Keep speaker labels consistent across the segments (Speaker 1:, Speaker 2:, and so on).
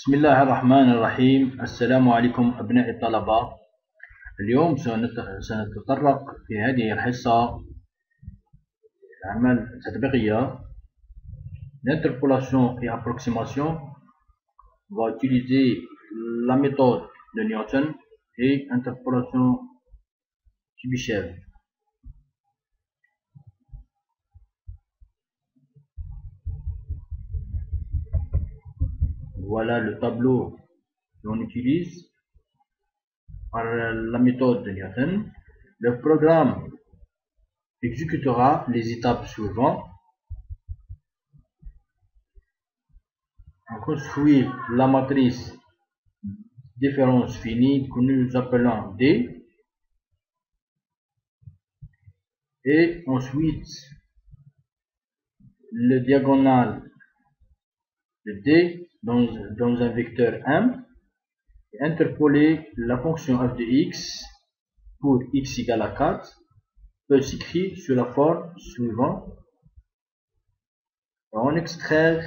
Speaker 1: بسم الله الرحمن الرحيم. السلام عليكم أبناء الطلبة. اليوم سنتطرق في هذه الحصة أعمال تطبيقية d'interpolation et approximation. On va utiliser la méthode de Newton et interpolation Chebyshev. Voilà le tableau qu'on utilise par la méthode de Newton. Le programme exécutera les étapes suivantes. On construit la matrice différence finie que nous appelons D. Et ensuite, le diagonale de D dans un vecteur M. Et interpoler la fonction f de x pour x égale à 4 peut s'écrire sur la forme suivante. On extrait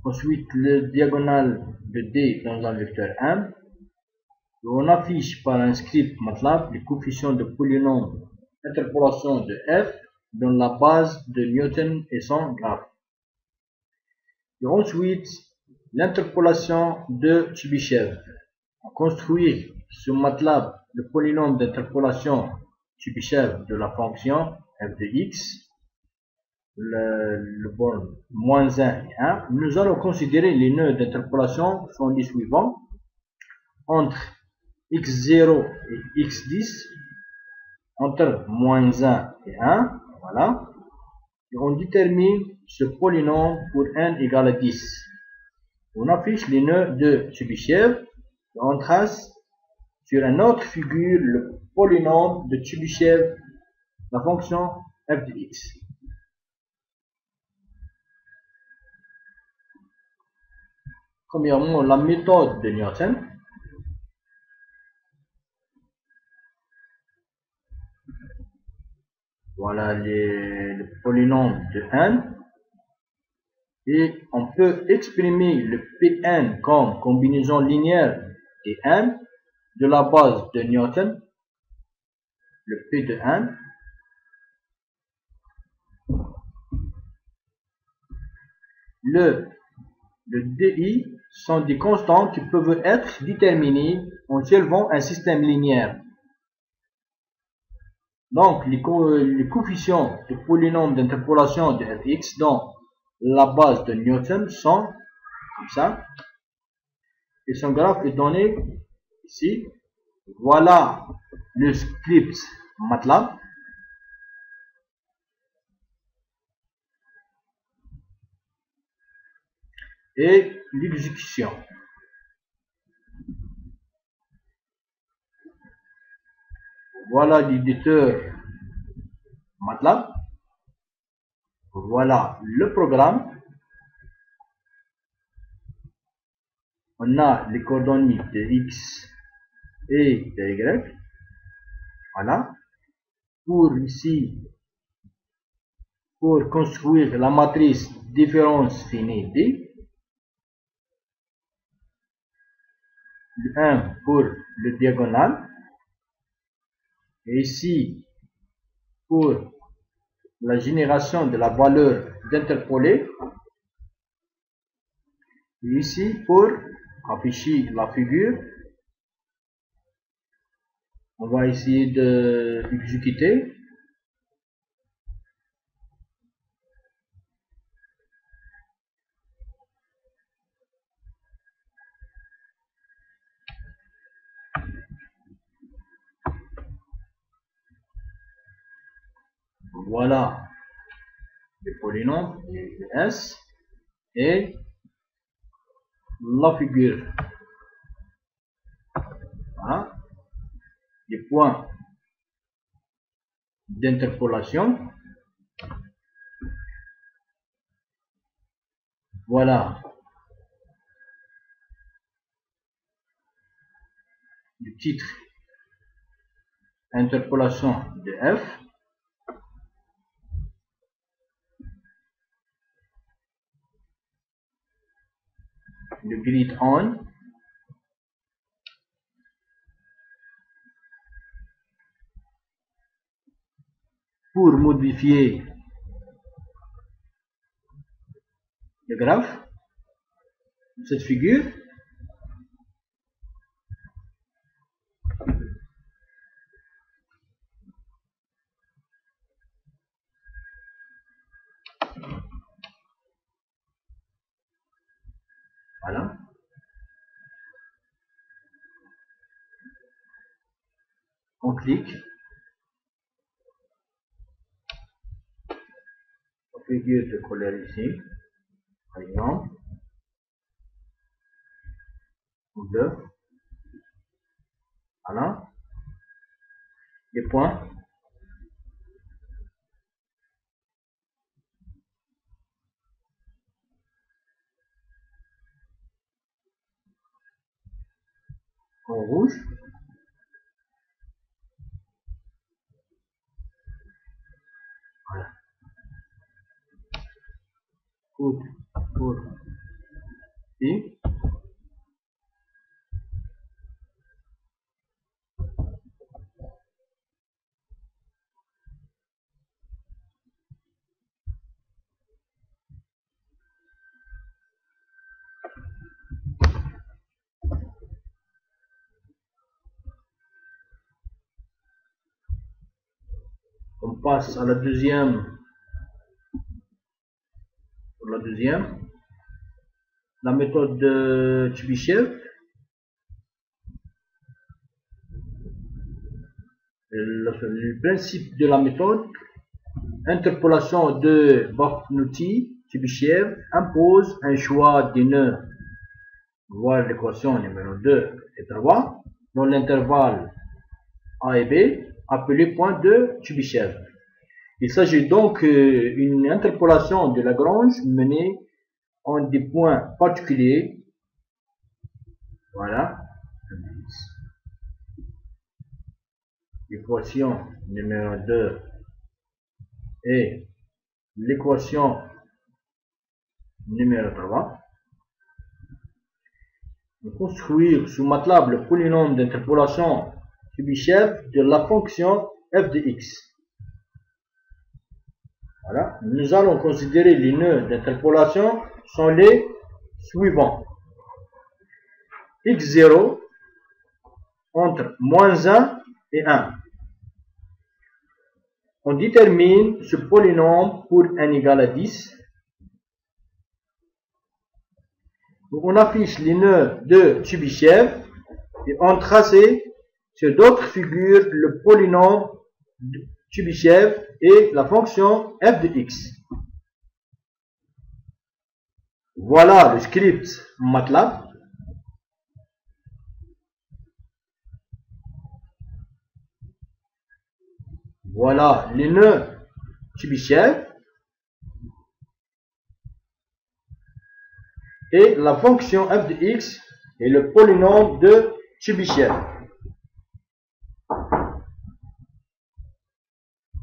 Speaker 1: ensuite le diagonale de D dans un vecteur M. Et on affiche par un script MATLAB les coefficients de polynôme interpolation de f dans la base de Newton et son graphe. Et ensuite, l'interpolation de Chebyshev. On construit sur MATLAB le polynôme d'interpolation Chebyshev de la fonction f de x, le borne moins 1 et 1. Nous allons considérer les nœuds d'interpolation sont les suivants. Entre x0 et x10, entre moins 1 et 1, voilà. Et on détermine ce polynôme pour n égale à 10. On affiche les nœuds de Chebyshev et on trace sur une autre figure le polynôme de Chebyshev, la fonction f de x. Premièrement, la méthode de Newton. Voilà le polynôme de n. Et on peut exprimer le Pn comme combinaison linéaire de n de la base de Newton, le P de n. Le DI sont des constantes qui peuvent être déterminées en élevant un système linéaire. Donc, les coefficients de polynôme d'interpolation de fx dans la base de Newton sont comme ça. Et son graphe est donné ici. Voilà le script MATLAB. Et l'exécution. Voilà l'éditeur MATLAB. Voilà le programme. On a les coordonnées de x et de y. Voilà. Pour ici, pour construire la matrice différence finie D. Le 1 pour le diagonal. Et ici, pour la génération de la valeur d'interpolé. Et ici, pour afficher la figure. On va essayer d'exécuter. Voilà le polynôme de S et la figure. Voilà. Les points d'interpolation. Voilà le titre interpolation de F. le grid on. Pour modifier le graphe de cette figure, voilà. On clique. Figure de couleur ici, par exemple, bleu, voilà, les points, en rouge, voilà, pour ici, on passe à la deuxième, pour la deuxième, la méthode de Chebyshev. Le principe de la méthode, interpolation de Bafnuti, Chebyshev impose un choix des nœuds, voir l'équation numéro 2 et 3, dans l'intervalle A et B, appelé point de Chebyshev. Il s'agit donc d'une interpolation de Lagrange menée en des points particuliers. Voilà. L'équation numéro 2 et l'équation numéro 3. Construire sous MATLAB le polynôme d'interpolation Chebyshev de la fonction f de x. Voilà. Nous allons considérer les nœuds d'interpolation sont les suivants. x0 entre -1 et 1. On détermine ce polynôme pour n égale à 10. On affiche les nœuds de Chebyshev et on trace sur d'autres figures le polynôme de Chebyshev et la fonction f de x. Voilà le script MATLAB. Voilà les nœuds Chebyshev et la fonction f de x et le polynôme de Chebyshev.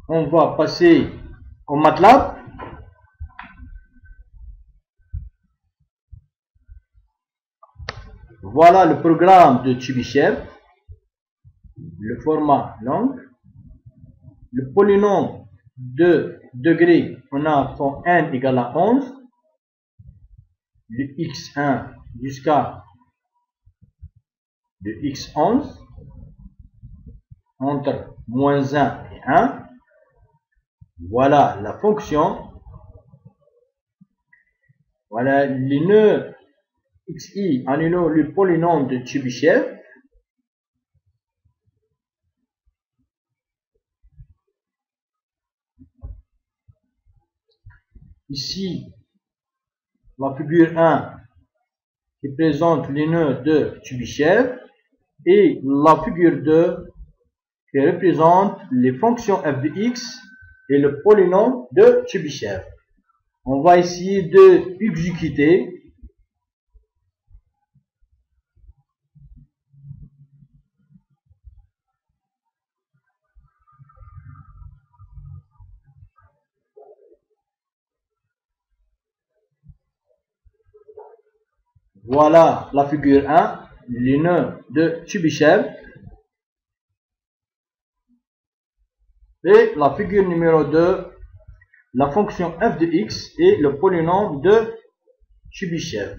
Speaker 1: On va passer au MATLAB. Voilà le programme de Chebyshev, le format long. Le polynôme de degrés, on a son n égale à 11, le x1 jusqu'à le x11, entre -1 et 1. Voilà la fonction. Voilà les nœuds xi annulant le polynôme de Chebyshev. Ici, la figure 1 qui présente les nœuds de Chebyshev et la figure 2 qui représente les fonctions f de x et le polynôme de Chebyshev. On va essayer de exécuter. Voilà la figure 1, les nœuds de Chebyshev. Et la figure numéro 2, la fonction f de x et le polynôme de Chebyshev.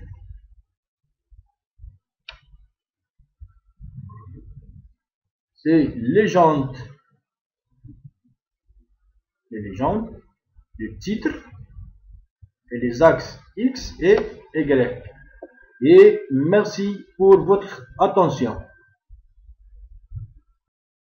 Speaker 1: C'est légende, le titre et les axes x et y. Et merci pour votre attention.